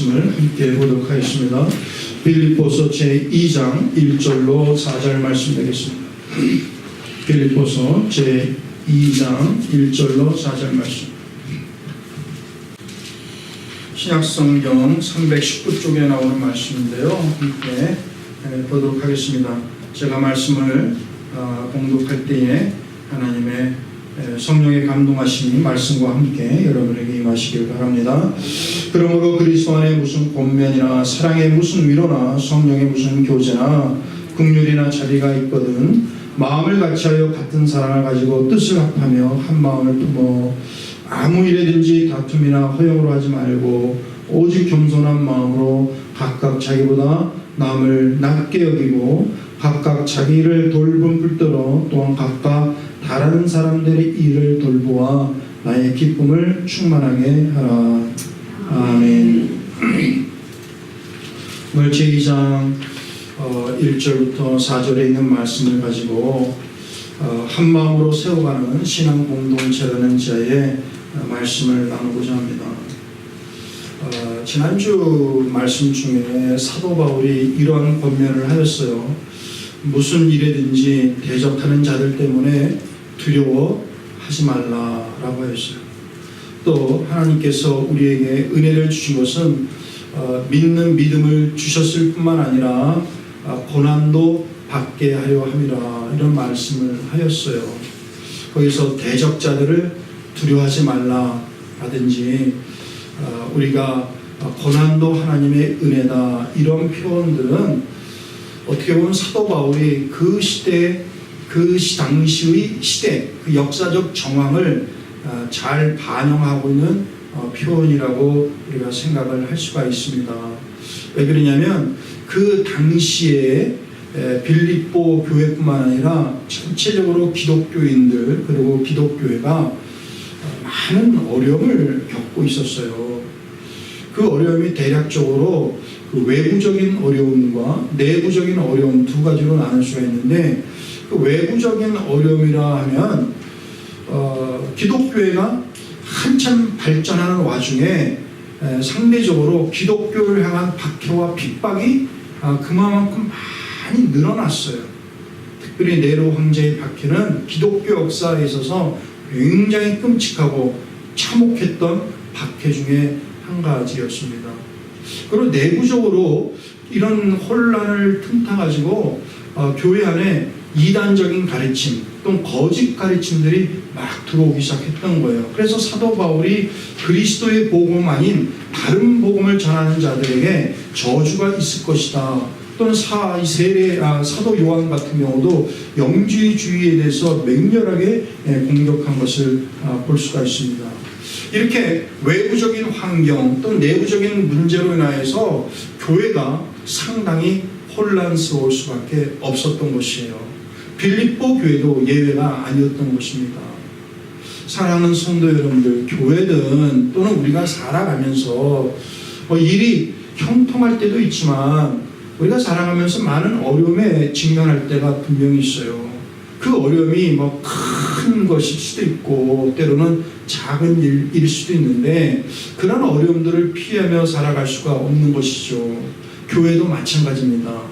말씀을 함께 보도록 하겠습니다. 빌립보서 제2장 1절로 4절 말씀 되겠습니다. 빌립보서 제2장 1절로 4절 말씀. 신약성경 319쪽에 나오는 말씀인데요. 함께 보도록 하겠습니다. 제가 말씀을 봉독할 때에 하나님의 성령의 감동하심이 말씀과 함께 여러분에게 임하시길 바랍니다. 그러므로 그리스도 안에 무슨 권면이나 사랑의 무슨 위로나 성령의 무슨 교제나 긍휼이나 자비가 있거든 마음을 같이하여 같은 사랑을 가지고 뜻을 합하며 한 마음을 품어 아무 일에든지 다툼이나 허용으로 하지 말고 오직 겸손한 마음으로 각각 자기보다 남을 낮게 여기고 각각 자기 일을 돌봄 붙들어 또한 각각 다른 사람들의 일을 돌보아 나의 기쁨을 충만하게 하라. 아멘. 오늘 제2장 1절부터 4절에 있는 말씀을 가지고 한 마음으로 세워가는 신앙 공동체라는 자의 말씀을 나누고자 합니다. 지난주 말씀 중에 사도 바울이 이러한 권면을 하였어요. 무슨 일에든지 대적하는 자들 때문에 두려워하지 말라라고 하였어요. 또 하나님께서 우리에게 은혜를 주신 것은 믿는 믿음을 주셨을 뿐만 아니라 고난도 받게 하려 함이라 이런 말씀을 하였어요. 거기서 대적자들을 두려워하지 말라라든지 우리가 고난도 하나님의 은혜다 이런 표현들은 어떻게 보면 사도 바울이 그 시대 그 당시의 시대 그 역사적 정황을 잘 반영하고 있는 표현이라고 우리가 생각을 할 수가 있습니다. 왜 그러냐면 그 당시에 빌립보 교회뿐만 아니라 전체적으로 기독교인들 그리고 기독교회가 많은 어려움을 겪고 있었어요. 그 어려움이 대략적으로 그 외부적인 어려움과 내부적인 어려움 두 가지로 나눌 수가 있는데 그 외부적인 어려움이라 하면 기독교회가 한참 발전하는 와중에 상대적으로 기독교를 향한 박해와 핍박이 그만큼 많이 늘어났어요. 특별히 네로 황제의 박해는 기독교 역사에 있어서 굉장히 끔찍하고 참혹했던 박해 중에 한 가지였습니다. 그리고 내부적으로 이런 혼란을 틈타가지고 교회 안에 이단적인 가르침 또는 거짓 가르침들이 막 들어오기 시작했던 거예요. 그래서 사도 바울이 그리스도의 복음 아닌 다른 복음을 전하는 자들에게 저주가 있을 것이다. 또는 사도 요한 같은 경우도 영주의주의에 대해서 맹렬하게 공격한 것을 볼 수가 있습니다. 이렇게 외부적인 환경 또는 내부적인 문제로 인하여서 교회가 상당히 혼란스러울 수밖에 없었던 것이에요. 빌립보 교회도 예외가 아니었던 것입니다. 사랑하는 성도 여러분들, 교회든 또는 우리가 살아가면서 일이 형통할 때도 있지만 우리가 살아가면서 많은 어려움에 직면할 때가 분명히 있어요. 그 어려움이 큰 것일 수도 있고 때로는 작은 일일 수도 있는데 그런 어려움들을 피하며 살아갈 수가 없는 것이죠. 교회도 마찬가지입니다.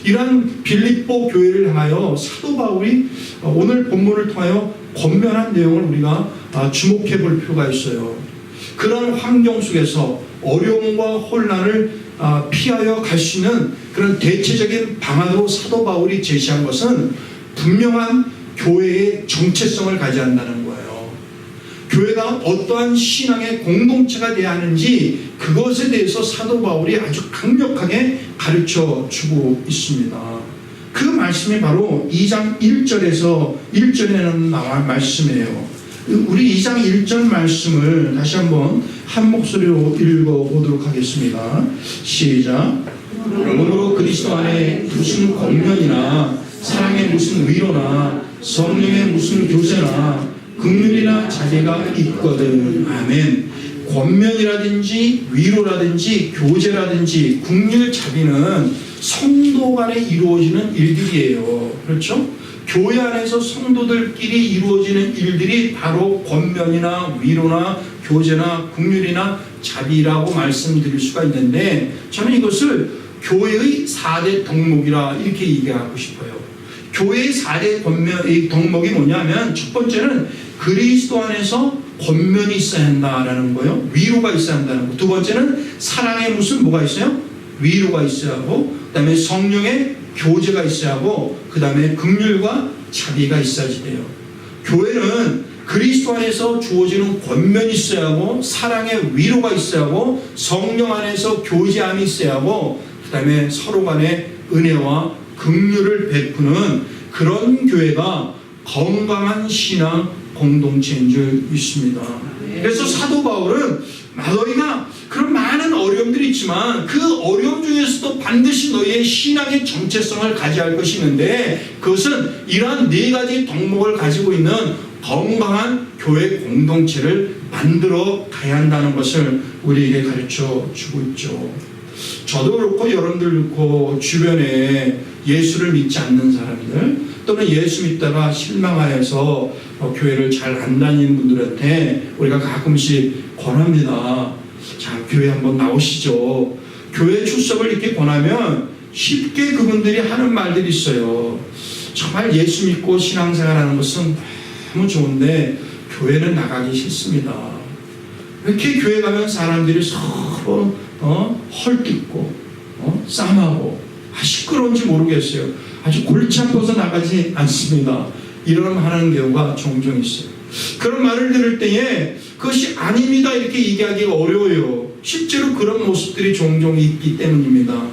이러한 빌립보 교회를 향하여 사도 바울이 오늘 본문을 통하여 권면한 내용을 우리가 주목해 볼 필요가 있어요. 그런 환경 속에서 어려움과 혼란을 피하여 갈 수 있는 그런 대체적인 방안으로 사도 바울이 제시한 것은 분명한 교회의 정체성을 가져야 한다는 거예요. 교회가 어떠한 신앙의 공동체가 되어야 하는지 그것에 대해서 사도 바울이 아주 강력하게 가르쳐 주고 있습니다. 그 말씀이 바로 2장 1절에 나온 말씀이에요. 우리 2장 1절 말씀을 다시 한번 한 목소리로 읽어보도록 하겠습니다. 시작. 그러므로 그리스도 안에 무슨 권면이나 사랑의 무슨 위로나 성령의 무슨 교제나 긍휼이나 자비가 있거든. 아멘. 권면이라든지 위로라든지 교제라든지 긍휼 자비는 성도 간에 이루어지는 일들이에요. 그렇죠? 교회 안에서 성도들끼리 이루어지는 일들이 바로 권면이나 위로나 교제나 긍휼이나 자비라고 말씀드릴 수가 있는데, 저는 이것을 교회의 4대 덕목이라 이렇게 얘기하고 싶어요. 교회의 4대 덕목이 뭐냐면, 첫 번째는 그리스도 안에서 권면이 있어야 한다라는 거예요. 위로가 있어야 한다는 거. 두 번째는 사랑에 무슨 뭐가 있어요? 위로가 있어야 하고, 그 다음에 성령의 교제가 있어야 하고, 그 다음에 긍휼과 자비가 있어야지 돼요. 교회는 그리스도 안에서 주어지는 권면이 있어야 하고, 사랑의 위로가 있어야 하고, 성령 안에서 교제함이 있어야 하고, 그 다음에 서로 간의 은혜와 긍휼을 베푸는 그런 교회가 건강한 신앙 공동체인 줄 믿습니다. 그래서 사도 바울은 너희가 그런 많은 어려움들이 있지만 그 어려움 중에서도 반드시 너희의 신앙의 정체성을 가져야 할 것이 있는데, 그것은 이러한 4가지 덕목을 가지고 있는 건강한 교회 공동체를 만들어 가야 한다는 것을 우리에게 가르쳐 주고 있죠. 저도 그렇고 여러분들 그렇고 주변에 예수를 믿지 않는 사람들, 또는 예수 믿다가 실망하여서 교회를 잘 안 다니는 분들한테 우리가 가끔씩 권합니다. 자, 교회 한번 나오시죠. 교회 출석을 이렇게 권하면 쉽게 그분들이 하는 말들이 있어요. 정말 예수 믿고 신앙생활하는 것은 너무 좋은데 교회는 나가기 싫습니다. 이렇게 교회 가면 사람들이 서로 헐뜯고 싸움하고 시끄러운지 모르겠어요. 아주 골치 아파서 나가지 않습니다. 이런 하는 경우가 종종 있어요. 그런 말을 들을 때에 그것이 아닙니다 이렇게 얘기하기가 어려워요. 실제로 그런 모습들이 종종 있기 때문입니다.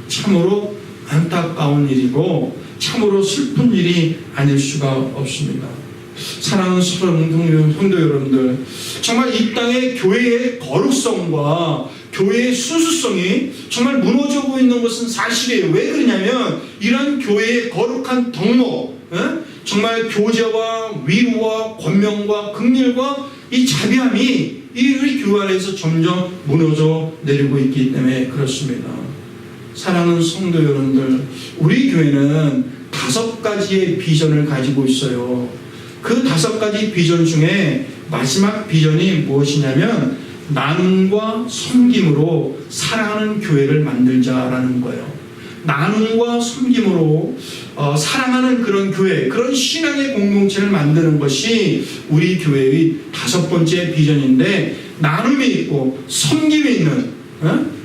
참으로 안타까운 일이고 참으로 슬픈 일이 아닐 수가 없습니다. 사랑하는 성도 여러분들, 정말 이 땅의 교회의 거룩성과 교회의 순수성이 정말 무너지고 있는 것은 사실이에요. 왜 그러냐면 이런 교회의 거룩한 덕목, 정말 교제와 위로와 권면과 긍휼과 이 자비함이 우리 교회 안에서 점점 무너져 내리고 있기 때문에 그렇습니다. 사랑하는 성도 여러분들, 우리 교회는 5가지의 비전을 가지고 있어요. 그 5가지 비전 중에 마지막 비전이 무엇이냐면 나눔과 섬김으로 사랑하는 교회를 만들자라는 거예요. 나눔과 섬김으로 사랑하는 그런 교회, 그런 신앙의 공동체를 만드는 것이 우리 교회의 5번째 비전인데, 나눔이 있고 섬김이 있는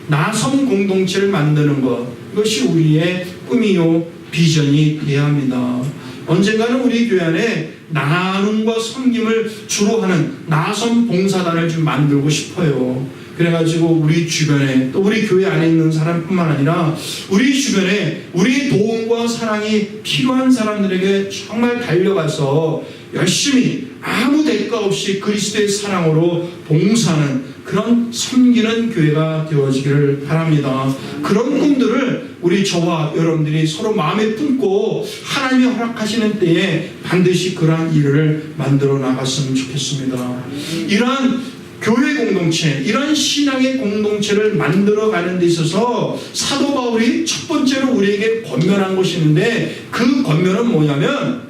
나섬 공동체를 만드는 것, 이것이 우리의 꿈이요 비전이 되어야 합니다. 언젠가는 우리 교회 안에 나눔과 섬김을 주로 하는 나섬 봉사단을 좀 만들고 싶어요. 그래가지고 우리 주변에, 또 우리 교회 안에 있는 사람뿐만 아니라 우리 주변에 우리의 도움과 사랑이 필요한 사람들에게 정말 달려가서 열심히 아무 대가 없이 그리스도의 사랑으로 봉사하는 그런 섬기는 교회가 되어지기를 바랍니다. 그런 꿈들을 우리 저와 여러분들이 서로 마음에 품고 하나님이 허락하시는 때에 반드시 그러한 일을 만들어 나갔으면 좋겠습니다. 이러한 교회 공동체, 이런 신앙의 공동체를 만들어가는 데 있어서 사도 바울이 첫 번째로 우리에게 권면한 것이 있는데, 그 권면은 뭐냐면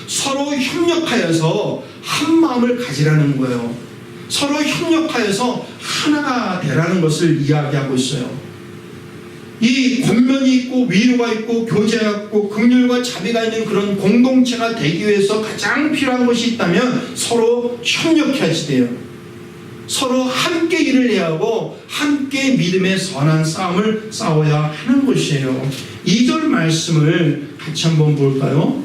서로 협력하여서 한 마음을 가지라는 거예요. 서로 협력하여서 하나가 되라는 것을 이야기하고 있어요. 이 권면이 있고 위로가 있고 교제가 있고 긍휼과 자비가 있는 그런 공동체가 되기 위해서 가장 필요한 것이 있다면 서로 협력해야지 돼요. 서로 함께 일을 해야 하고 함께 믿음의 선한 싸움을 싸워야 하는 것이에요. 2절 말씀을 같이 한번 볼까요?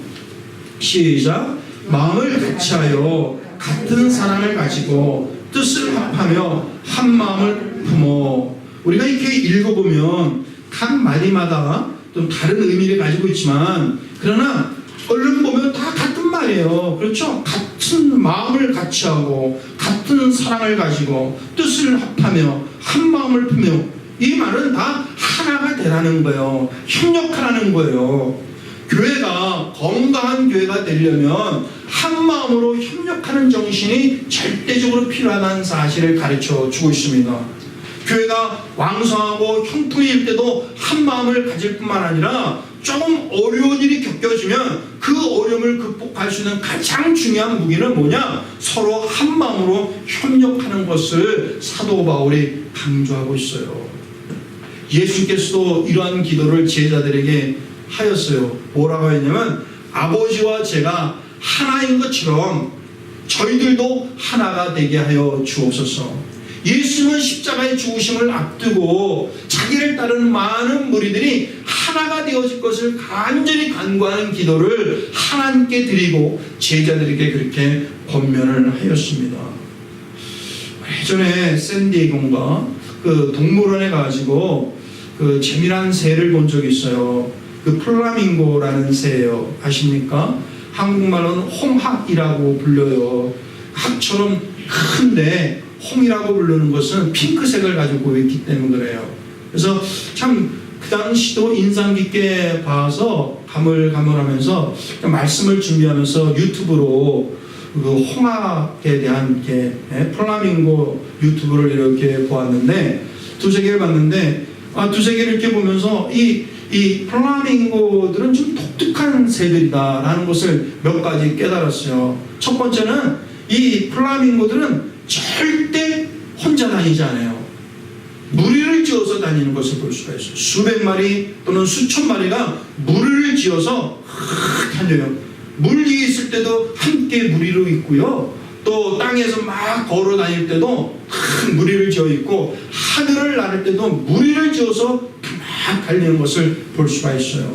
시작. 마음을 같이하여 같은 사랑을 가지고 뜻을 합하며 한 마음을 품어. 우리가 이렇게 읽어보면 각 마디마다 좀 다른 의미를 가지고 있지만, 그러나 얼른 보면 다 같은 말이에요. 그렇죠? 같은 마음을 같이 하고 같은 사랑을 가지고 뜻을 합하며 한 마음을 품며, 이 말은 다 하나가 되라는 거예요. 협력하라는 거예요. 교회가 건강한 교회가 되려면 한 마음으로 협력하는 정신이 절대적으로 필요하다는 사실을 가르쳐 주고 있습니다. 교회가 왕성하고 형통일 때도 한 마음을 가질 뿐만 아니라 조금 어려운 일이 겪어지면 그 어려움을 극복할 수 있는 가장 중요한 무기는 뭐냐? 서로 한 마음으로 협력하는 것을 사도 바울이 강조하고 있어요. 예수께서도 이러한 기도를 제자들에게 하였어요. 뭐라고 했냐면 아버지와 제가 하나인 것처럼 저희들도 하나가 되게 하여 주옵소서. 예수님은 십자가의 죽으심을 앞두고 자기를 따르는 많은 무리들이 하나가 되어질 것을 간절히 간구하는 기도를 하나님께 드리고 제자들에게 그렇게 권면을 하였습니다. 예전에 샌디에고인가 그 동물원에 가지고 그 재미난 새를 본 적이 있어요. 그 플라밍고라는 새예요. 아십니까? 한국말로는 홍학이라고 불려요. 학처럼 큰데 홍이라고 부르는 것은 핑크색을 가지고 있기 때문에 그래요. 그래서 참 그 당시도 인상 깊게 봐서 가물가물하면서 말씀을 준비하면서 유튜브로 그 홍학에 대한 게 플라밍고 유튜브를 이렇게 보았는데 두세 개를 봤는데 두세 개를 이렇게 보면서 이 플라밍고들은 좀 독특한 새들이다라는 것을 몇 가지 깨달았어요. 첫 번째는 이 플라밍고들은 절대 혼자 다니지 않아요. 무리를 지어서 다니는 것을 볼 수가 있어요. 수백 마리 또는 수천 마리가 무리를 지어서 다녀요. 물 위에 있을 때도 함께 무리로 있고요. 또 땅에서 막 걸어 다닐 때도 큰 무리를 지어 있고 하늘을 나를 때도 무리를 지어서 막 달리는 것을 볼 수가 있어요.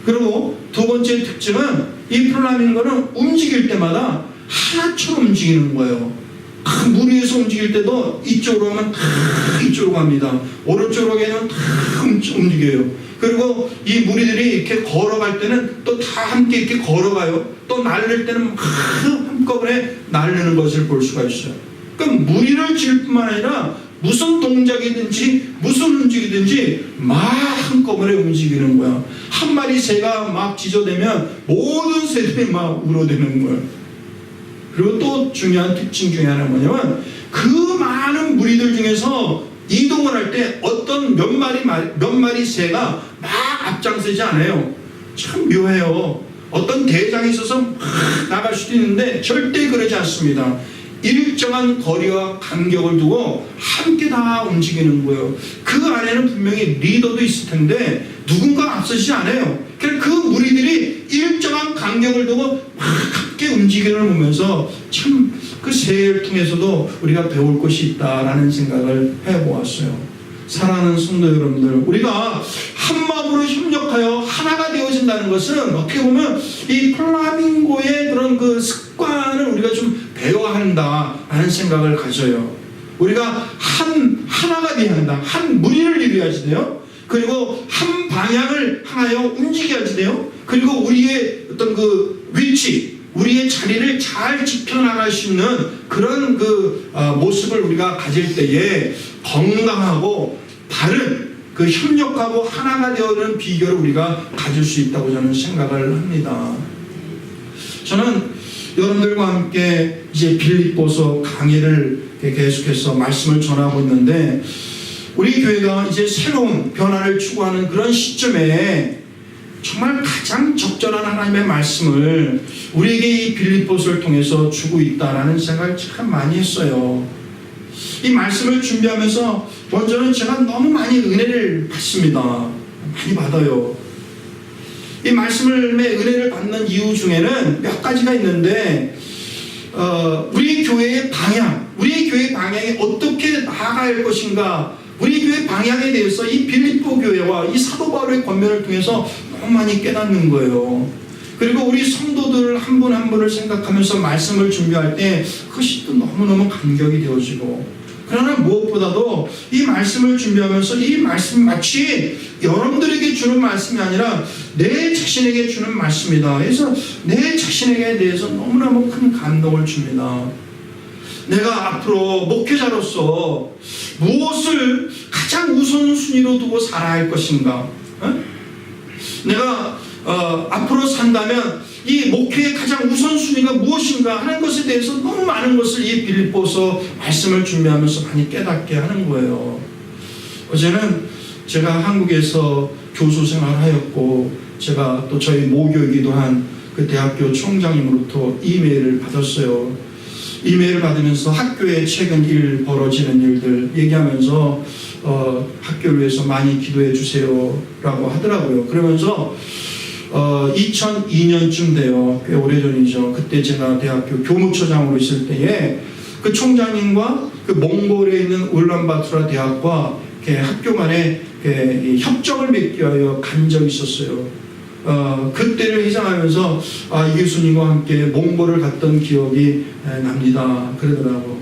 그리고 두 번째 특징은 이 플라밍고는 움직일 때마다 하나처럼 움직이는 거예요. 큰 물 위에서 움직일 때도 이쪽으로 하면 이쪽으로 갑니다. 오른쪽으로 가면 움직여요. 그리고 이 무리들이 이렇게 걸어갈 때는 또 다 함께 이렇게 걸어가요. 또 날릴 때는 한꺼번에 날리는 것을 볼 수가 있어요. 그러니까 무리를 지을 뿐만 아니라 무슨 동작이든지 무슨 움직이든지 막 한꺼번에 움직이는 거야. 한 마리 새가 막 지저대면 모든 새들이 막 울어대는 거야. 그리고 또 중요한 특징 중에 하나는 뭐냐면 그 많은 무리들 중에서 이동을 할 때 어떤 몇 마리 새가 막 앞장서지 않아요. 참 묘해요. 어떤 대장이 있어서 막 나갈 수도 있는데 절대 그러지 않습니다. 일정한 거리와 간격을 두고 함께 다 움직이는 거예요. 그 안에는 분명히 리더도 있을 텐데 누군가 앞서지 않아요. 그 무리들이 일정한 간격을 두고 막 함께 움직이는 걸 보면서 참 그 새를 통해서도 우리가 배울 것이 있다라는 생각을 해보았어요. 사랑하는 성도 여러분들, 우리가 한 마음으로 협력하여 하나가 되어진다는 것은 어떻게 보면 이 플라밍고의 그런 그 습관을 우리가 좀 배워야 한다라는 생각을 가져요. 우리가 하나가 되어야 한다. 한 무리를 이루어야지 돼요. 그리고 한 방향을 향하여 움직여야지 돼요. 그리고 우리의 어떤 그 위치, 우리의 자리를 잘 지켜나갈 수 있는 그런 모습을 우리가 가질 때에 건강하고 바른 그 협력하고 하나가 되어가는 비결을 우리가 가질 수 있다고 저는 생각을 합니다. 저는 여러분들과 함께 이제 빌립보서 강의를 계속해서 말씀을 전하고 있는데 우리 교회가 이제 새로운 변화를 추구하는 그런 시점에 정말 가장 적절한 하나님의 말씀을 우리에게 이 빌립보서를 통해서 주고 있다라는 생각을 참 많이 했어요. 이 말씀을 준비하면서 먼저는 제가 너무 많이 은혜를 받습니다. 많이 받아요. 이 말씀의 은혜를 받는 이유 중에는 몇 가지가 있는데 우리 교회의 방향이 어떻게 나아갈 것인가, 우리 교회 방향에 대해서 이 빌립보 교회와 이 사도 바울의 권면을 통해서 너무 많이 깨닫는 거예요. 그리고 우리 성도들 한 분 한 분을 생각하면서 말씀을 준비할 때 그것이 또 너무너무 감격이 되어지고, 그러나 무엇보다도 이 말씀을 준비하면서 이 말씀 마치 여러분들에게 주는 말씀이 아니라 내 자신에게 주는 말씀이다. 그래서 내 자신에게 대해서 너무너무 큰 감동을 줍니다. 내가 앞으로 목회자로서 무엇을 가장 우선순위로 두고 살아야 할 것인가? 내가 앞으로 산다면 이 목회의 가장 우선순위가 무엇인가 하는 것에 대해서 너무 많은 것을 이 빌립보서 말씀을 준비하면서 많이 깨닫게 하는 거예요. 어제는 제가 한국에서 교수 생활하였고 제가 또 저희 모교이기도 한 그 대학교 총장님으로부터 이메일을 받았어요. 이메일을 받으면서 학교에 최근 벌어지는 일들 얘기하면서 학교를 위해서 많이 기도해 주세요 라고 하더라고요. 그러면서 2002년쯤 돼요. 꽤 오래전이죠. 그때 제가 대학교 교무처장으로 있을 때에 그 총장님과 그 몽골에 있는 울란바토르 대학과 학교 간에 협정을 맺기 위하여 간 적이 있었어요. 그때를 회상하면서 이 교수님과 함께 몽골을 갔던 기억이 납니다. 그러더라고.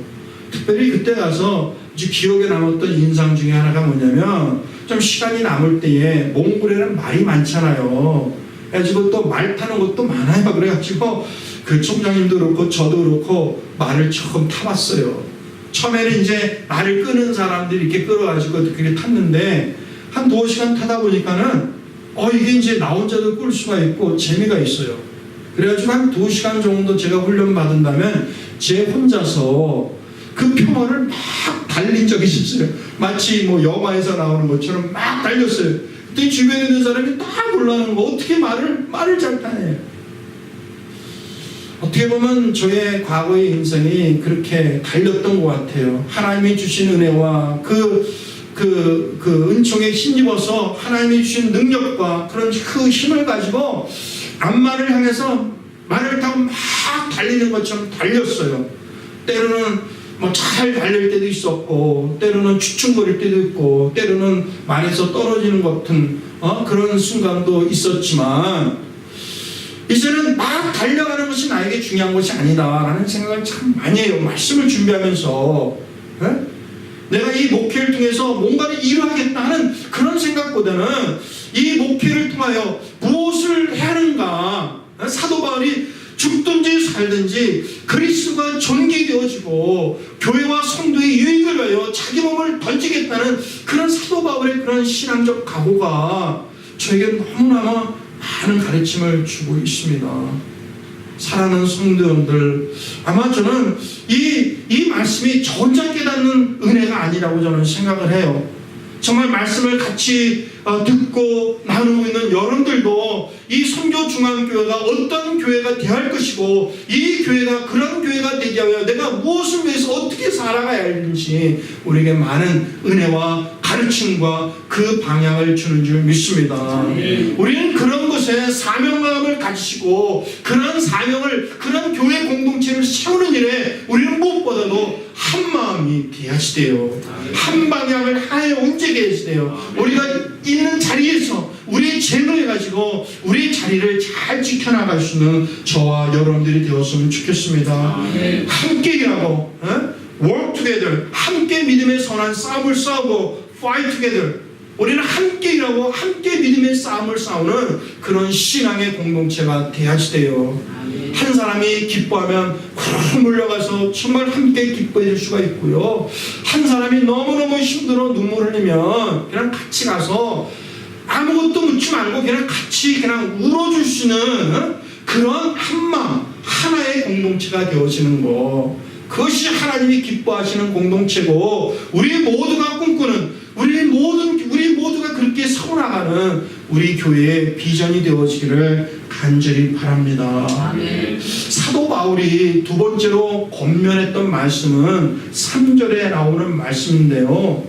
특별히 그때 가서 기억에 남았던 인상 중에 하나가 뭐냐면 좀 시간이 남을 때에 몽골에는 말이 많잖아요. 그래가지고 또 말 타는 것도 많아요. 그래가지고 그 총장님도 그렇고 저도 그렇고 말을 조금 타봤어요. 처음에는 이제 말을 끄는 사람들이 이렇게 끌어가지고 그렇게 탔는데 한 2시간 타다 보니까는 이게 이제 나 혼자도 끌 수가 있고 재미가 있어요. 그래가지고 한 2시간 정도 제가 훈련 받은다면 제 혼자서 그 평화를 막 달린 적이 있었어요. 마치 뭐 영화에서 나오는 것처럼 막 달렸어요. 그때 주변에 있는 사람이 다 놀라는 거 어떻게 말을 잘 타네. 어떻게 보면 저의 과거의 인생이 그렇게 달렸던 것 같아요. 하나님이 주신 은혜와 그 은총에 힘입어서 하나님이 주신 능력과 그런 그 힘을 가지고 앞말을 향해서 말을 타고 막 달리는 것처럼 달렸어요. 때로는 뭐 잘 달릴 때도 있었고 때로는 주춤거릴 때도 있고 때로는 말에서 떨어지는 것 같은 그런 순간도 있었지만 이제는 막 달려가는 것이 나에게 중요한 것이 아니다라는 생각을 참 많이 해요. 말씀을 준비하면서 내가 이 목회를 통해서 뭔가를 이루어야겠다 하는 그런 생각보다는 이 목회를 통하여 무엇을 해야 하는가. 사도 바울이 죽든지 살든지 그리스도가 존귀되어지고 교회와 성도의 유익을 위하여 자기 몸을 던지겠다는 그런 사도 바울의 그런 신앙적 각오가 저에게 너무나 많은 가르침을 주고 있습니다. 사랑하는 성도 여러분들, 아마 저는 이 말씀이 저 혼자 깨닫는 은혜가 아니라고 저는 생각을 해요. 정말 말씀을 같이 듣고 나누고 있는 여러분들도 이 선교중앙교회가 어떤 교회가 되어야 할 것이고 이 교회가 그런 교회가 되기 위하여 내가 무엇을 위해서 어떻게 살아가야 하는지 우리에게 많은 은혜와 가르침과 그 방향을 주는 줄 믿습니다. 우리는 그런 것에 사명감을 가지시고 그런 사명을 그런 교회 공동체를 세우는 일에 우리는 무엇보다도 한 마음이 되어야지 돼요. 한 방향을 하나에 옮기게 돼요. 우리가 있는 자리에서 우리의 재능을 가지고 우리의 자리를 잘 지켜나갈 수 있는 저와 여러분들이 되었으면 좋겠습니다. 함께 일하고 work together, 함께 믿음의 선한 싸움을 싸우고 fight together, 우리는 함께 일하고 함께 믿음의 싸움을 싸우는 그런 신앙의 공동체가 돼야지 돼요. 한 사람이 기뻐하면 쿵 몰려가서 정말 함께 기뻐해 줄 수가 있고요. 한 사람이 너무너무 힘들어 눈물 흘리면 그냥 같이 가서 아무것도 묻지 말고 그냥 같이 그냥 울어줄 수 있는 그런 한마음 하나의 공동체가 되어지는 거, 그것이 하나님이 기뻐하시는 공동체고 우리 모두가 꿈꾸는 우리 모두가 그렇게 서나가는 우리 교회의 비전이 되어지기를 간절히 바랍니다. 아멘. 사도 바울이 두 번째로 권면했던 말씀은 3절에 나오는 말씀인데요.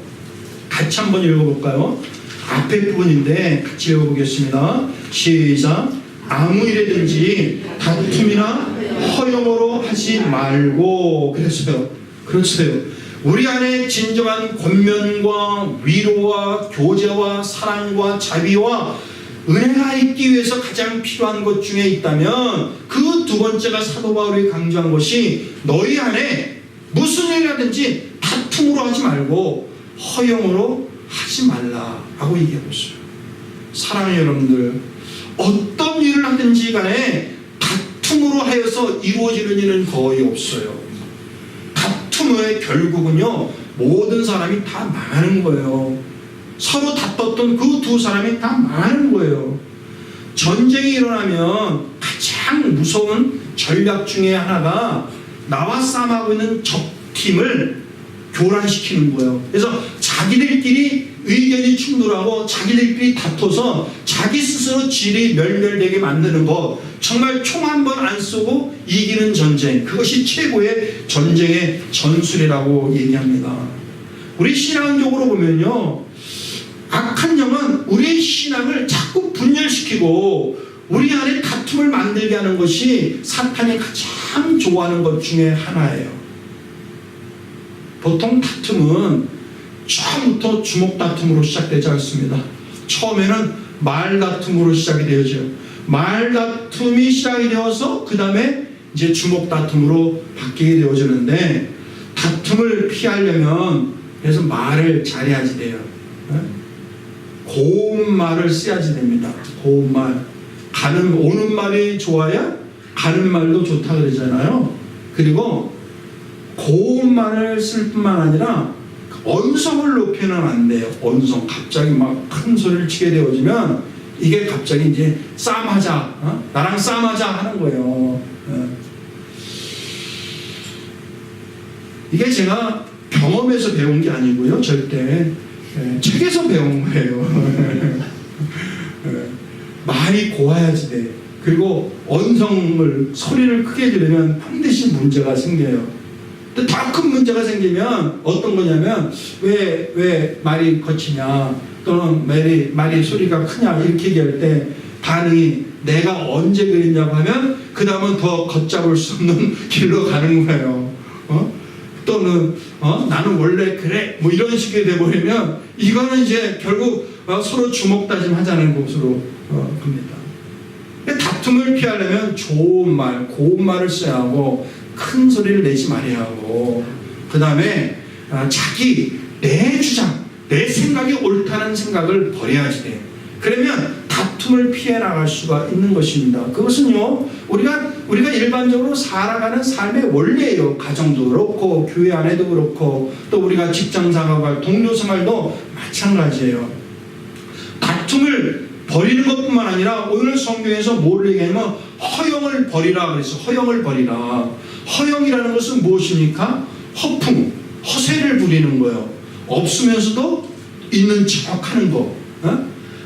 같이 한번 읽어볼까요? 앞에 부분인데 같이 읽어보겠습니다. 시작. 아무 일에든지 다툼이나 허용으로 하지 말고. 그렇어요. 우리 안에 진정한 권면과 위로와 교제와 사랑과 자비와 은혜가 있기 위해서 가장 필요한 것 중에 있다면 그 두 번째가 사도 바울이 강조한 것이 너희 안에 무슨 일이라든지 다툼으로 하지 말고 허용으로 하지 말라라고 얘기하고 있어요. 사랑하는 여러분들, 어떤 일을 하든지 간에 다툼으로 하여서 이루어지는 일은 거의 없어요. 다툼의 결국은요, 모든 사람이 다 망하는 거예요. 서로 다퉜던 그 두 사람이 다 망하는 거예요. 전쟁이 일어나면 가장 무서운 전략 중에 하나가 나와 싸움하고 있는 적팀을 교란시키는 거예요. 그래서 자기들끼리 의견이 충돌하고 자기들끼리 다퉈서 자기 스스로 질이 멸멸되게 만드는 거, 정말 총 한 번 안 쏘고 이기는 전쟁, 그것이 최고의 전쟁의 전술이라고 얘기합니다. 우리 신앙적으로 보면요, 악한 영은 우리의 신앙을 자꾸 분열시키고 우리 안에 다툼을 만들게 하는 것이 사탄이 가장 좋아하는 것 중에 하나예요. 보통 다툼은 처음부터 주먹 다툼으로 시작되지 않습니다. 처음에는 말 다툼으로 시작이 되어져요. 말 다툼이 시작이 되어서 그 다음에 이제 주먹 다툼으로 바뀌게 되어지는데, 다툼을 피하려면 그래서 말을 잘해야지 돼요. 고운 말을 써야지 됩니다. 고운 말. 오는 말이 좋아야 가는 말도 좋다 그러잖아요. 그리고 고운 말을 쓸 뿐만 아니라 언성을 높이면 안 돼요. 언성. 갑자기 막 큰 소리를 치게 되어지면 이게 갑자기 이제 싸움하자, 나랑 싸움하자 하는 거예요. 이게 제가 경험에서 배운 게 아니고요, 절대 책에서 배운 거예요. 말이 고와야지 돼. 그리고 소리를 크게 지르면 반드시 문제가 생겨요. 더 큰 문제가 생기면 어떤 거냐면, 왜 말이 거치냐, 또는 말이 소리가 크냐, 이렇게 얘기할 때 반응이 내가 언제 그랬냐고 하면 그 다음은 더 걷잡을 수 없는 길로 가는 거예요. 또는 나는 원래 그래, 뭐 이런 식이 돼버리면 이거는 이제 결국 서로 주먹 다짐 하자는 곳으로 갑니다. 다툼을 피하려면 좋은 말, 고운 말을 써야 하고, 큰 소리를 내지 말아야 하고, 그 다음에 내 주장, 내 생각이 옳다는 생각을 버려야지 돼. 그러면 다툼을 피해 나갈 수가 있는 것입니다. 그것은요, 우리가 일반적으로 살아가는 삶의 원리예요. 가정도 그렇고 교회 안에도 그렇고 또 우리가 직장 생활, 동료 생활도 마찬가지예요. 다툼을 버리는 것뿐만 아니라 오늘 성경에서 뭘 얘기하냐면 허영을 버리라 그래서 허영을 버리라. 허영이라는 것은 무엇입니까? 허풍, 허세를 부리는 거예요. 없으면서도 있는 척하는 거,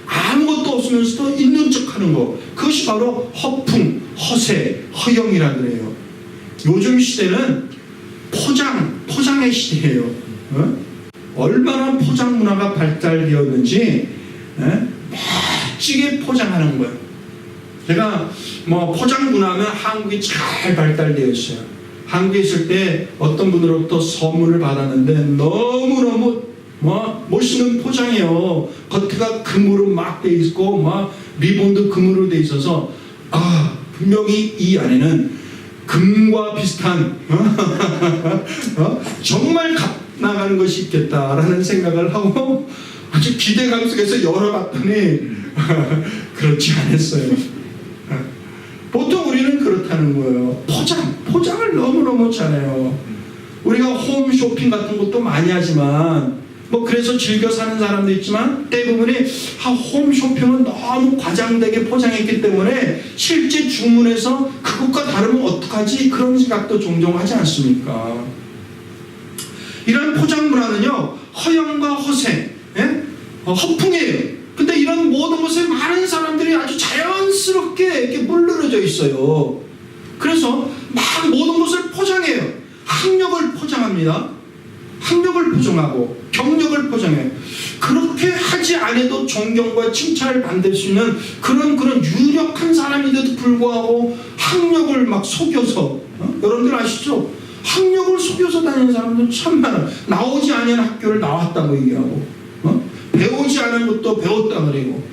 아무것도 없으면서도 있는 척하는 거, 그것이 바로 허풍, 허세, 허영이라 그래요. 요즘 시대는 포장의 시대예요. 얼마나 포장 문화가 발달되었는지 멋지게 포장하는 거예요. 제가 포장 문화면 한국이 잘 발달되어 있어요. 한국에 있을 때 어떤 분으로부터 선물을 받았는데 너무너무 멋있는 포장이에요. 겉에가 금으로 막 돼 있고 리본도 금으로 돼 있어서 분명히 이 안에는 금과 비슷한 정말 값 나가는 것이 있겠다라는 생각을 하고 아주 기대감 속에서 열어봤더니 그렇지 않았어요. 보통 우리는 그렇다는 거예요. 포장을 너무너무 잘해요. 우리가 홈쇼핑 같은 것도 많이 하지만 그래서 즐겨 사는 사람도 있지만 대부분이 홈쇼핑은 너무 과장되게 포장했기 때문에 실제 주문해서 그것과 다르면 어떡하지? 그런 생각도 종종 하지 않습니까? 이런 포장 문화는요, 허영과 허세, 허풍이에요. 근데 이런 모든 것에 많은 사람들이 아주 자연스럽게 이렇게 물들어져 있어요. 그래서 막 모든 것을 포장해요. 학력을 포장합니다. 학력을 포장하고 경력을 포장해요. 그렇게 하지 않아도 존경과 칭찬을 받을 수 있는 그런 유력한 사람인데도 불구하고 학력을 막 속여서, 여러분들 아시죠? 학력을 속여서 다니는 사람들 참 많아요. 나오지 않은 학교를 나왔다고 얘기하고, 배우지 않은 것도 배웠다 그러고,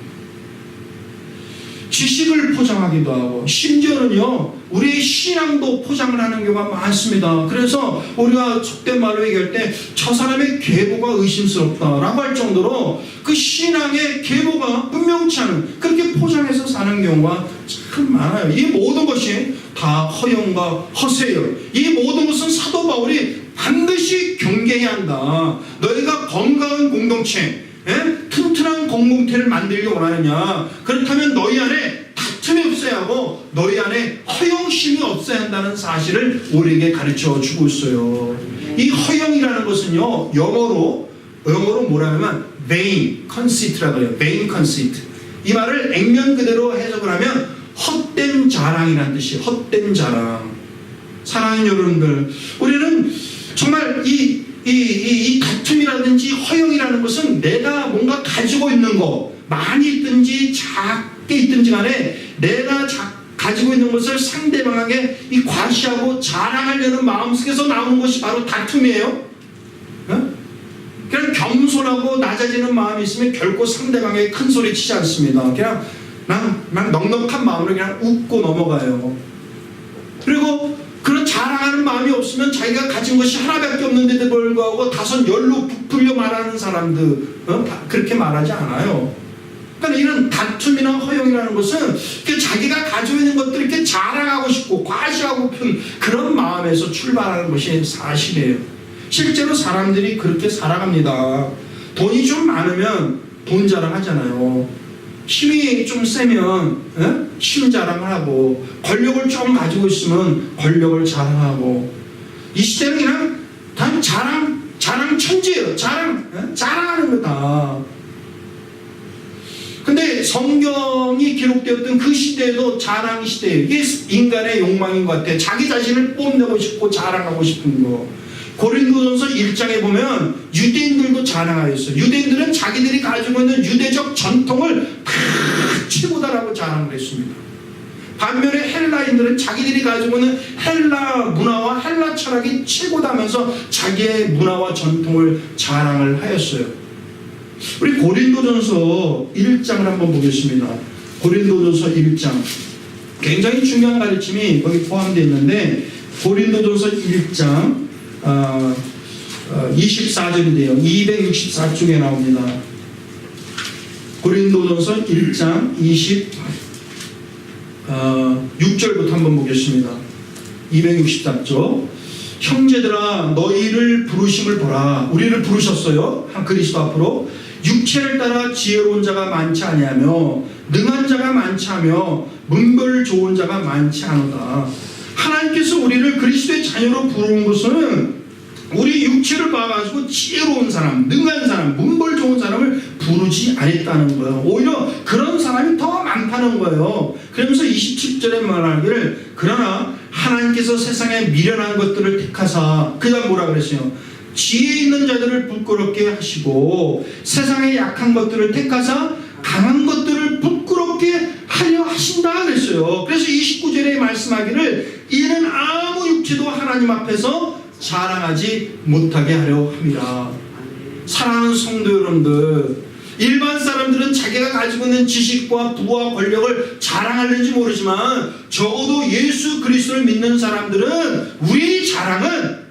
지식을 포장하기도 하고, 심지어는요 우리의 신앙도 포장을 하는 경우가 많습니다. 그래서 우리가 속된 말로 얘기할 때 저 사람의 계보가 의심스럽다라고 할 정도로 그 신앙의 계보가 분명치 않은, 그렇게 포장해서 사는 경우가 참 많아요. 이 모든 것이 다 허영과 허세예요. 이 모든 것은 사도 바울이 반드시 경계해야 한다. 너희가 건강한 공동체, 튼튼한 공동체를 만들기 원하느냐, 그렇다면 너희 안에 다툼이 없어야 하고 너희 안에 허영심이 없어야 한다는 사실을 우리에게 가르쳐 주고 있어요. 이 허영이라는 것은요, 영어로 뭐라면 vain conceit라고 해요. vain conceit. 이 말을 액면 그대로 해석을 하면 헛된 자랑이라는 뜻이에요. 헛된 자랑. 사랑하는 여러분들, 우리는 정말 이 다툼이라든지 허영이라는 것은 내가 뭔가 가지고 있는 거, 많이 있든지 작게 있든지 간에 내가 가지고 있는 것을 상대방에게 이 과시하고 자랑하려는 마음속에서 나오는 것이 바로 다툼이에요. 그냥 겸손하고 낮아지는 마음이 있으면 결코 상대방에게 큰 소리 치지 않습니다. 그냥 넉넉한 마음으로 그냥 웃고 넘어가요. 그리고 그런 자랑하는 마음이 없으면 자기가 가진 것이 하나밖에 없는데도 불구하고 다섯 열로 부풀려 말하는 사람들 그렇게 말하지 않아요. 그러니까 이런 다툼이나 허영이라는 것은 자기가 가지고 있는 것들을 이렇게 자랑하고 싶고 과시하고 그런 마음에서 출발하는 것이 사실이에요. 실제로 사람들이 그렇게 살아갑니다. 돈이 좀 많으면 돈 자랑하잖아요. 힘이 좀 세면 힘 자랑을 하고, 권력을 좀 가지고 있으면 권력을 자랑하고, 이 시대는 그냥 자랑 천지예요. 자랑하는 거다. 근데 성경이 기록되었던 그 시대에도 자랑 시대예요. 이게 인간의 욕망인 것 같아요. 자기 자신을 뽐내고 싶고 자랑하고 싶은 거. 고린도전서 1장에 보면 유대인들도 자랑하였어요. 유대인들은 자기들이 가지고 있는 유대적 전통을 다 최고다라고 자랑을 했습니다. 반면에 헬라인들은 자기들이 가지고 있는 헬라 문화와 헬라 철학이 최고다면서 자기의 문화와 전통을 자랑을 하였어요. 우리 고린도전서 1장을 한번 보겠습니다. 고린도전서 1장. 굉장히 중요한 가르침이 거기 포함되어 있는데, 고린도전서 1장 24절인데요. 264쪽에 나옵니다. 고린도전서 1장 26절부터 한번 보겠습니다. 264쪽. 형제들아, 너희를 부르심을 보라. 우리를 부르셨어요. 한 그리스도 앞으로. 육체를 따라 지혜로운 자가 많지 아니하며 능한 자가 많지 않으며 문벌 좋은 자가 많지 않으다. 하나님께서 우리를 그리스도의 자녀로 부르는 것은 우리 육체를 봐가지고 지혜로운 사람, 능한 사람, 문벌 좋은 사람을 부르지 않았다는 거예요. 오히려 그런 사람이 더 많다는 거예요. 그러면서 27절에 말하기를, 그러나 하나님께서 세상에 미련한 것들을 택하사, 그다음 뭐라 그랬어요? 지혜 있는 자들을 부끄럽게 하시고 세상의 약한 것들을 택하사 강한 것들을 부끄럽게 하려 하신다 그랬어요. 그래서 29절에 말씀하기를, 이는 아무 육체도 하나님 앞에서 자랑하지 못하게 하려 합니다. 사랑하는 성도 여러분들, 일반 사람들은 자기가 가지고 있는 지식과 부와 권력을 자랑하는지 모르지만 적어도 예수 그리스도를 믿는 사람들은 우리의 자랑은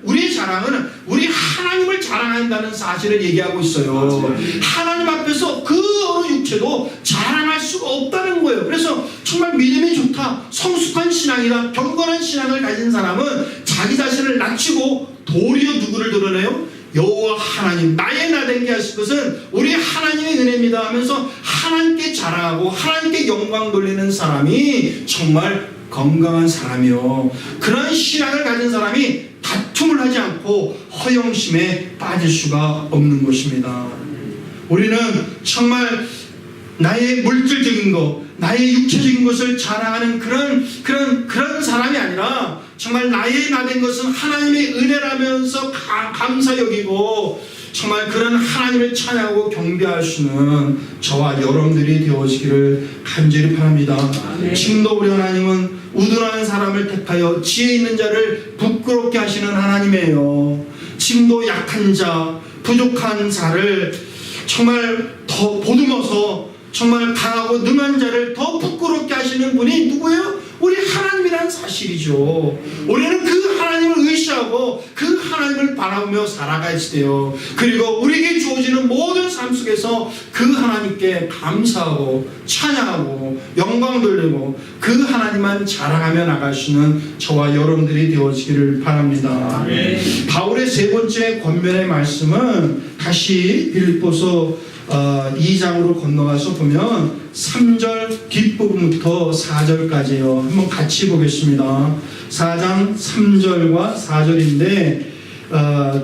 우리 하나님을 자랑한다는 사실을 얘기하고 있어요. 하나님 앞에서 그 어느 육체도 자랑할 수가 없다는 거예요. 그래서 정말 믿음이 좋다, 성숙한 신앙이다, 경건한 신앙을 가진 사람은 자기 자신을 낮추고 도리어 누구를 드러내요? 여호와 하나님, 나의 나되게 하실 것은 우리 하나님의 은혜입니다 하면서 하나님께 자랑하고 하나님께 영광 돌리는 사람이 정말 건강한 사람이요. 그런 신앙을 가진 사람이 다툼을 하지 않고 허영심에 빠질 수가 없는 것입니다. 우리는 정말 나의 물질적인 것, 나의 육체적인 것을 자랑하는 그런 사람이 아니라 정말 나의 나된 것은 하나님의 은혜라면서 감사 여기고 정말 그런 하나님을 찬양하고 경배하시는 저와 여러분들이 되어지기를 간절히 바랍니다. 지금도 우리 하나님은 우둔한 사람을 택하여 지혜 있는 자를 부끄럽게 하시는 하나님이에요. 지금도 약한 자, 부족한 자를 정말 더 보듬어서 정말 강하고 능한 자를 더 부끄럽게 하시는 분이 누구예요? 우리 하나님이라는 사실이죠. 우리는 그 하나님을 의시하고 그 하나님을 바라보며 살아가야지 돼요. 그리고 우리에게 주어지는 모든 삶 속에서 그 하나님께 감사하고 찬양하고 영광 돌리고 그 하나님만 자랑하며 나가시는 저와 여러분들이 되어지기를 바랍니다. 바울의 세 번째 권면의 말씀은 다시 빌립보서 2장으로 건너가서 보면 3절 뒷부분부터 4절까지요. 한번 같이 보겠습니다. 4장 3절과 4절인데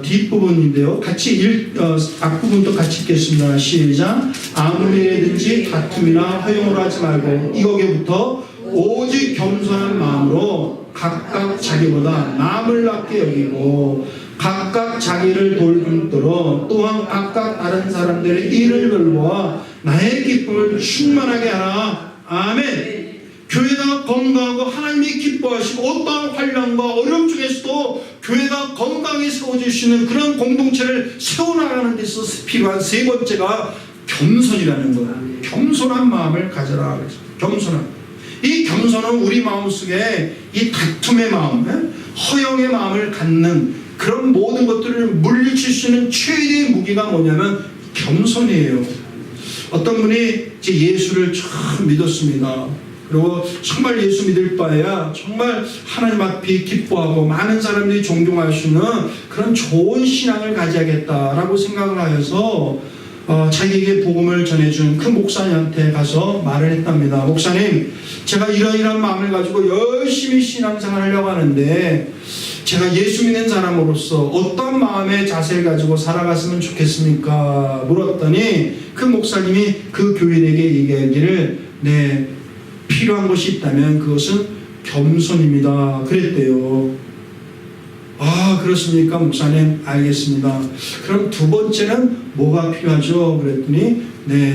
뒷부분인데요. 같이 앞부분도 같이 읽겠습니다. 시작. 아무 일에든지 다툼이나 허용을 하지 말고 이거기부터 오직 겸손한 마음으로 각각 자기보다 남을 낮게 여기고 각각 자기를 돌봄도록 또한 각각 다른 사람들의 일을 돌보아 나의 기쁨을 충만하게 하라. 아멘. 교회가 건강하고 하나님이 기뻐하시고 어떠한 환란과 어려움 중에서도 교회가 건강히 세워질 수 있는 그런 공동체를 세워나가는 데 있어서 필요한 세 번째가 겸손이라는 거예요. 겸손한 마음을 가져라. 겸손한. 이 겸손은 우리 마음속에 이 다툼의 마음, 허영의 마음을 갖는 그런 모든 것들을 물리칠 수 있는 최대의 무기가 뭐냐면 겸손이에요. 어떤 분이 이제 예수를 처음 믿었습니다. 그리고 정말 예수 믿을 바에야 정말 하나님 앞에 기뻐하고 많은 사람들이 존경할 수 있는 그런 좋은 신앙을 가져야겠다라고 생각을 하여서 자기에게 복음을 전해준 그 목사님한테 가서 말을 했답니다. 목사님, 제가 이러이러한 마음을 가지고 열심히 신앙생활을 하려고 하는데 제가 예수 믿는 사람으로서 어떤 마음의 자세를 가지고 살아갔으면 좋겠습니까? 물었더니 그 목사님이 그 교인에게 얘기하기를 필요한 것이 있다면 그것은 겸손입니다. 그랬대요. 아, 그렇습니까 목사님? 알겠습니다. 그럼 두 번째는 뭐가 필요하죠? 그랬더니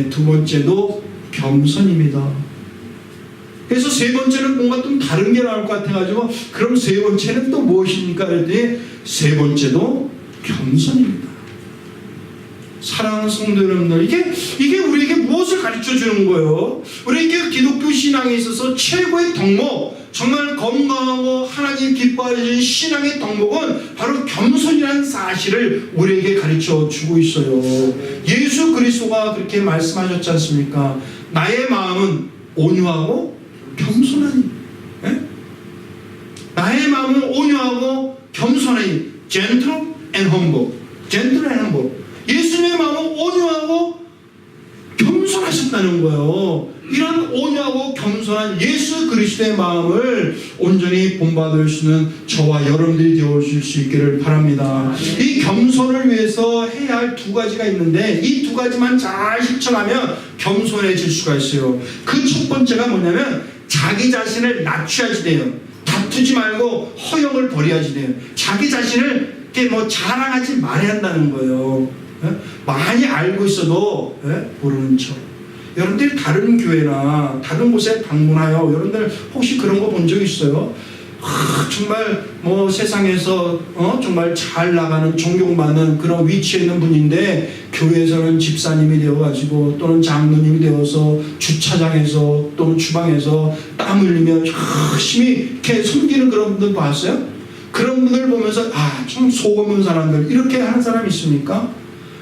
두 번째도 겸손입니다. 그래서 세 번째는 뭔가 좀 다른 게 나올 것 같아가지고 그럼 세 번째는 또 무엇입니까? 그랬더니 세 번째도 겸손입니다. 사랑하는 성도 여러분들, 이게 우리에게 무엇을 가르쳐 주는 거예요? 우리에게 기독교 신앙에 있어서 최고의 덕목, 정말 건강하고 하나님 기뻐하시는 신앙의 덕목은 바로 겸손이라는 사실을 우리에게 가르쳐 주고 있어요. 예수 그리스도가 그렇게 말씀하셨지 않습니까? 나의 마음은 온유하고 겸손하니. 나의 마음은 온유하고 겸손하니. gentle and humble. gentle and humble. 예수님의 마음은 온유하고 겸손하셨다는 거예요. 이런 온유하고 겸손한 예수 그리스도의 마음을 온전히 본받을 수 있는 저와 여러분들이 되어줄 수 있기를 바랍니다. 이 겸손을 위해서 해야 할 두 가지가 있는데 이 두 가지만 잘 실천하면 겸손해질 수가 있어요. 그 첫 번째가 뭐냐면 자기 자신을 낮춰야지 돼요. 다투지 말고 허영을 버려야지 돼요. 자기 자신을 이렇게 자랑하지 말아야 한다는 거예요. 많이 알고 있어도 모르는 척. 여러분들이 다른 교회나 다른 곳에 방문하여 여러분들 혹시 그런 거 본 적 있어요? 정말 세상에서 정말 잘 나가는 존경받는 그런 위치에 있는 분인데 교회에서는 집사님이 되어가지고 또는 장로님이 되어서 주차장에서 또는 주방에서 땀 흘리며 열심히 이렇게 섬기는 그런 분들 봤어요? 그런 분들 보면서 참 속 없는 사람들 이렇게 하는 사람이 있습니까?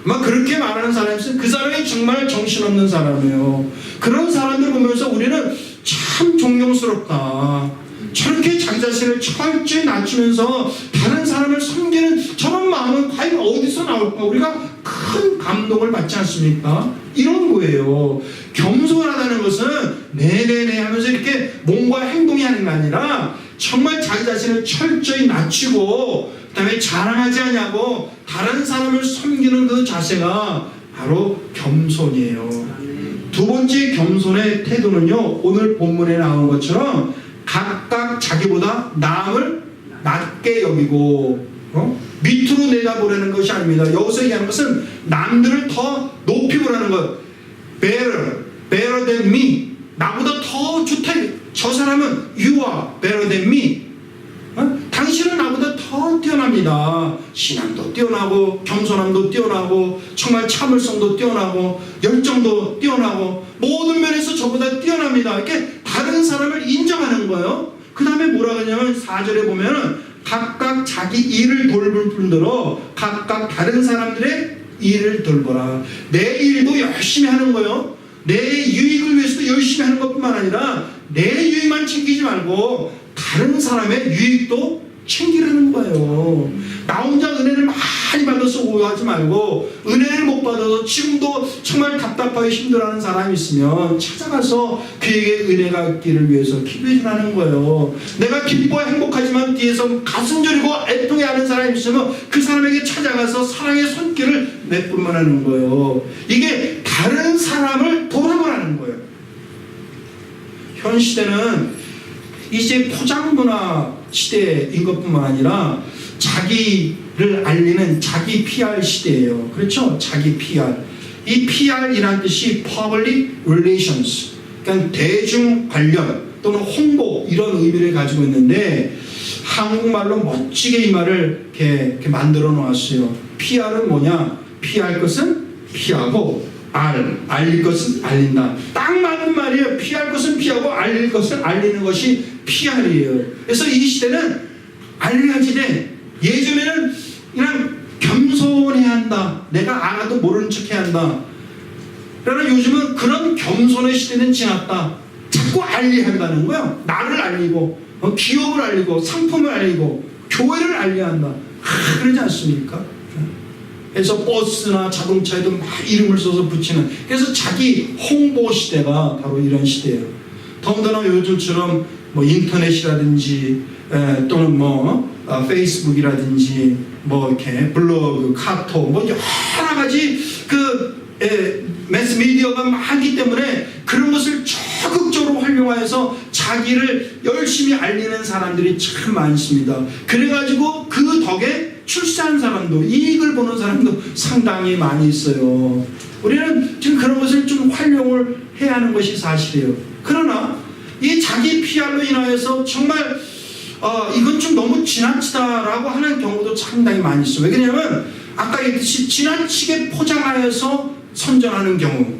막 그렇게 말하는 사람이 있어요. 그 사람이 정말 정신없는 사람이에요. 그런 사람들 보면서 우리는 참 존경스럽다. 저렇게 자기 자신을 철저히 낮추면서 다른 사람을 섬기는 저런 마음은 과연 어디서 나올까? 우리가 큰 감동을 받지 않습니까? 이런 거예요. 겸손하다는 것은 네네네 하면서 이렇게 몸과 행동이 하는 게 아니라 정말 자기 자신을 철저히 낮추고 그 다음에 자랑하지 않냐고 다른 사람을 섬기는 그 자세가 바로 겸손이에요. 두 번째 겸손의 태도는요, 오늘 본문에 나온 것처럼 각각 자기보다 남을 낮게 여기고 밑으로 내다보려는 것이 아닙니다. 여기서 얘기하는 것은 남들을 더 높이 보라는 것. better than me. 나보다 더 좋다. 저 사람은 you are better than me. 당신은 나보다 더 뛰어납니다. 신앙도 뛰어나고 겸손함도 뛰어나고 정말 참을성도 뛰어나고 열정도 뛰어나고 모든 면에서 저보다 뛰어납니다. 이렇게 다른 사람을 인정하는 거예요. 그 다음에 뭐라 그러냐면 4절에 보면은 각각 자기 일을 돌볼 뿐더러 각각 다른 사람들의 일을 돌보라. 내 일도 열심히 하는 거예요. 내 유익을 위해서도 열심히 하는 것뿐만 아니라 내 유익만 챙기지 말고 다른 사람의 유익도 챙기라는 거예요. 나 혼자 은혜를 많이 받아서 오해하지 말고, 은혜를 못 받아서 지금도 정말 답답하게 힘들어하는 사람이 있으면 찾아가서 그에게 은혜가 있기를 위해서 기도해 주라는 거예요. 내가 기뻐 행복하지만 뒤에서 가슴 저리고 애통해하는 사람이 있으면 그 사람에게 찾아가서 사랑의 손길을 내뿜으라는 거예요. 이게 다른 사람을 돌아보라는 거예요. 현 시대는 이제 포장문화 시대인 것뿐만 아니라 자기를 알리는 자기 PR 시대예요. 그렇죠? 자기 PR. 이 PR이란 뜻이 Public Relations, 그러니까 대중 관련 또는 홍보, 이런 의미를 가지고 있는데, 한국말로 멋지게 이 말을 이렇게 만들어 놓았어요. PR은 뭐냐? 피할 것은 피하고 알릴 것은 알린다. 딱 맞는 말이에요. 피할 것은 피하고 알릴 것은 알리는 것이 PR이에요. 그래서 이 시대는 알려야지 돼. 예전에는 그냥 겸손해야 한다. 내가 알아도 모르는 척 해야 한다. 그러나 요즘은 그런 겸손의 시대는 지났다. 자꾸 알려야 한다는 거야. 나를 알리고, 기업을 알리고, 상품을 알리고, 교회를 알려야 한다. 그러지 않습니까? 그래서 버스나 자동차에도 막 이름을 써서 붙이는, 그래서 자기 홍보 시대가 바로 이런 시대예요. 더군다나 요즘처럼 뭐 인터넷이라든지 또는 뭐 페이스북이라든지 뭐 이렇게 블로그, 카톡, 뭐 여러 가지 그 매스미디어가 많기 때문에 그런 것을 적극적으로 활용하여서 자기를 열심히 알리는 사람들이 참 많습니다. 그래가지고 그 덕에 출세한 사람도, 이익을 보는 사람도 상당히 많이 있어요. 우리는 지금 그런 것을 좀 활용을 해야 하는 것이 사실이에요. 그러나 이 자기 PR로 인하여서 정말 이건 좀 너무 지나치다라고 하는 경우도 상당히 많이 있어요. 왜 그러냐면 아까 얘기했듯이 지나치게 포장하여서 선전하는 경우,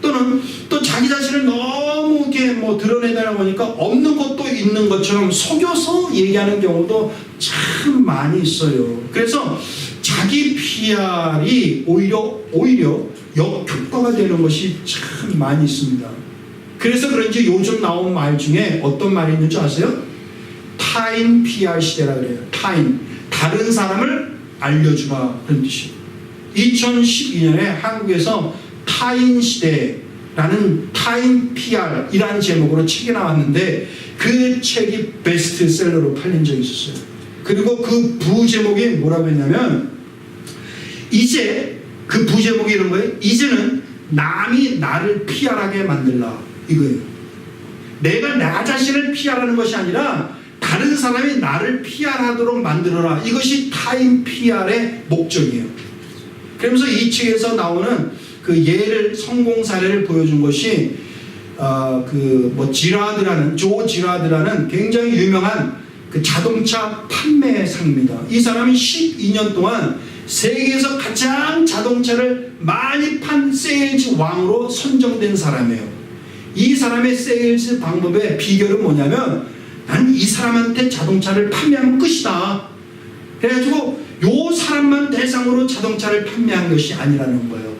또는 또 자기 자신을 너무 이렇게 뭐 드러내다 보니까 없는 것도 있는 것처럼 속여서 얘기하는 경우도 참 많이 있어요. 그래서 자기 PR이 오히려 역효과가 되는 것이 참 많이 있습니다. 그래서 그런지 요즘 나온 말 중에 어떤 말이 있는 줄 아세요? 타인 PR 시대라 그래요. 다른 사람을 알려주라, 그런 뜻이에요. 2012년에 한국에서 타인 시대라는 타인 PR이라는 제목으로 책이 나왔는데, 그 책이 베스트셀러로 팔린 적이 있었어요. 그리고 그 부제목이 뭐라고 했냐면, 이제 그 부제목이 이런 거예요. 이제는 남이 나를 PR하게 만들라, 이거예요. 내가 나 자신을 PR하는 것이 아니라 다른 사람이 나를 PR하도록 만들어라. 이것이 타인 PR의 목적이에요. 그러면서 이 책에서 나오는 그 예를, 성공 사례를 보여준 것이 조 지라드라는 굉장히 유명한 그 자동차 판매상입니다. 이 사람이 12년 동안 세계에서 가장 자동차를 많이 판 세일즈 왕으로 선정된 사람이에요. 이 사람의 세일즈 방법의 비결은 뭐냐면, 난 이 사람한테 자동차를 판매하면 끝이다. 그래가지고 요 사람만 대상으로 자동차를 판매한 것이 아니라는 거예요.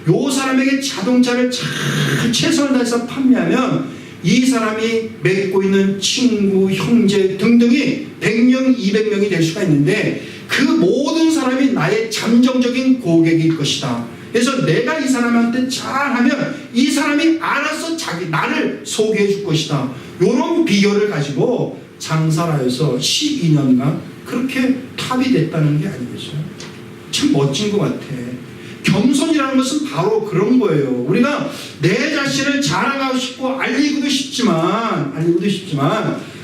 요 사람에게 자동차를 잘 최선을 다해서 판매하면 이 사람이 맺고 있는 친구, 형제 등등이 100명, 200명이 될 수가 있는데, 그 모든 사람이 나의 잠정적인 고객일 것이다. 그래서 내가 이 사람한테 잘하면 이 사람이 알아서 나를 소개해 줄 것이다. 이런 비결을 가지고 장사를 하여서 12년간 그렇게 탑이 됐다는 게 아니겠어요? 참 멋진 것 같아. 겸손이라는 것은 바로 그런 거예요. 우리가 내 자신을 자랑하고 싶고 알리고도 싶지만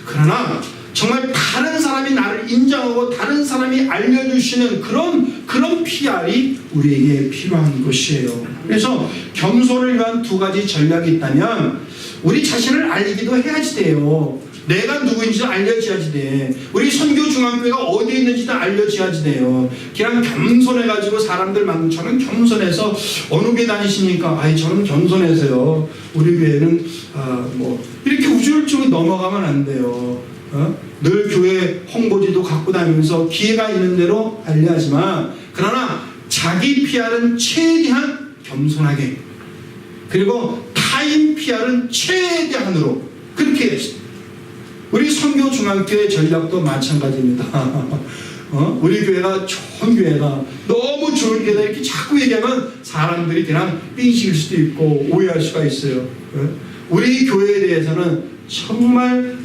그러나 정말 다른 사람이 나를 인정하고 다른 사람이 알려주시는 그런 PR이 우리에게 필요한 것이에요. 그래서 겸손을 위한 두 가지 전략이 있다면, 우리 자신을 알리기도 해야지 돼요. 내가 누구인지도 알려줘야지 돼. 우리 선교중앙교회가 어디에 있는지도 알려줘야지 돼요. 그냥 겸손해가지고 사람들 만나면, 저는 겸손해서 어느 교회 다니십니까? 아이, 저는 겸손해서요. 우리 교회는 이렇게 우쭐쭈글 넘어가면 안 돼요. 늘 교회 홍보지도 갖고 다니면서 기회가 있는 대로 알려야지만, 그러나 자기 PR은 최대한 겸손하게, 그리고 타인 PR은 최대한으로 그렇게 했습니다. 우리 선교중앙교회 전략도 마찬가지입니다. 우리 교회가 좋은 교회가 너무 좋은 교회다 이렇게 자꾸 얘기하면 사람들이 그냥 삐질 수도 있고 오해할 수가 있어요. 우리 교회에 대해서는 정말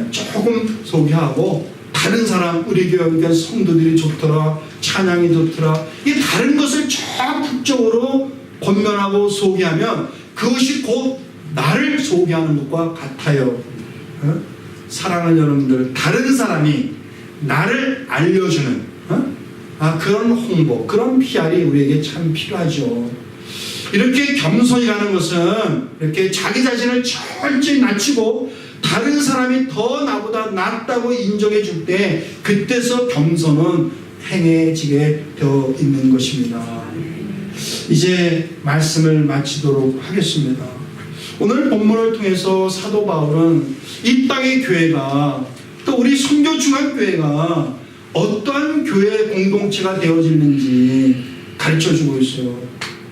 조금 소개하고 다른 사람 우리 교회 성도들이 좋더라, 찬양이 좋더라, 이 다른 것을 적극적으로 권면하고 소개하면 그것이 곧 나를 소개하는 것과 같아요. 사랑하는 여러분들, 다른 사람이 나를 알려주는 그런 홍보, 그런 PR이 우리에게 참 필요하죠. 이렇게 겸손이라는 것은 이렇게 자기 자신을 철저히 낮추고 다른 사람이 더 나보다 낫다고 인정해 줄 때 그때서 겸손은 행해지게 되어 있는 것입니다. 이제 말씀을 마치도록 하겠습니다. 오늘 본문을 통해서 사도 바울은 이 땅의 교회가 또 우리 선교중앙교회가 어떠한 교회 공동체가 되어지는지 가르쳐주고 있어요.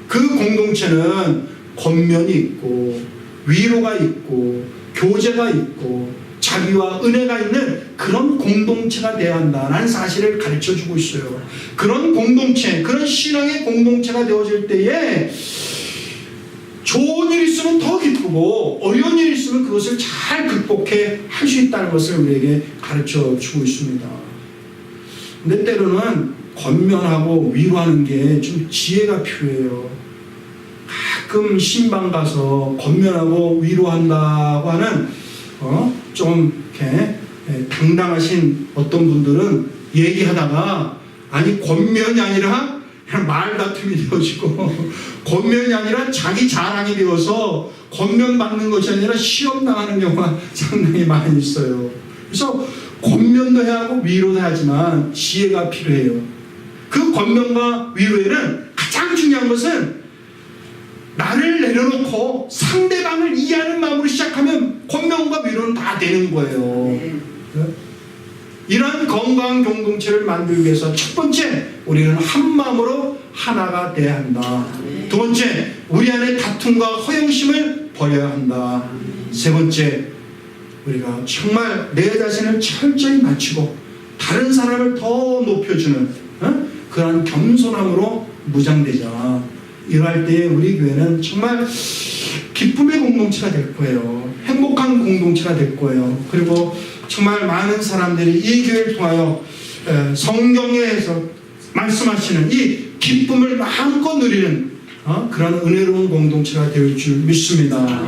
그 공동체는 권면이 있고 위로가 있고 교제가 있고 자비와 은혜가 있는 그런 공동체가 되어야 한다는 사실을 가르쳐주고 있어요. 그런 공동체, 그런 신앙의 공동체가 되어질 때에 좋은 일이 있으면 더 기쁘고 어려운 일이 있으면 그것을 잘 극복해 할 수 있다는 것을 우리에게 가르쳐 주고 있습니다. 근데 때로는 권면하고 위로하는 게 좀 지혜가 필요해요. 가끔 신방 가서 권면하고 위로한다고 하는 좀 이렇게 당당하신 어떤 분들은 얘기하다가 아니 권면이 아니라 그냥 말다툼이 되어지고 권면이 아니라 자기 자랑이 되어서 권면 받는 것이 아니라 시험 당하는 경우가 상당히 많이 있어요. 그래서 권면도 해야 하고 위로도 하지만 지혜가 필요해요. 그 권면과 위로에는 가장 중요한 것은 나를 내려놓고 상대방을 이해하는 마음으로 시작하면 권면과 위로는 다 되는 거예요. 이런 건강한 공동체를 만들기 위해서 첫 번째, 우리는 한 마음으로 하나가 돼야 한다. 두 번째, 우리 안에 다툼과 허영심을 버려야 한다. 세 번째, 우리가 정말 내 자신을 철저히 낮추고 다른 사람을 더 높여주는 그런 겸손함으로 무장되자. 이럴 때 우리 교회는 정말 기쁨의 공동체가 될 거예요. 행복한 공동체가 될 거예요. 그리고 정말 많은 사람들이 이 교회를 통하여 성경에서 말씀하시는 이 기쁨을 마음껏 누리는 그런 은혜로운 공동체가 될 줄 믿습니다.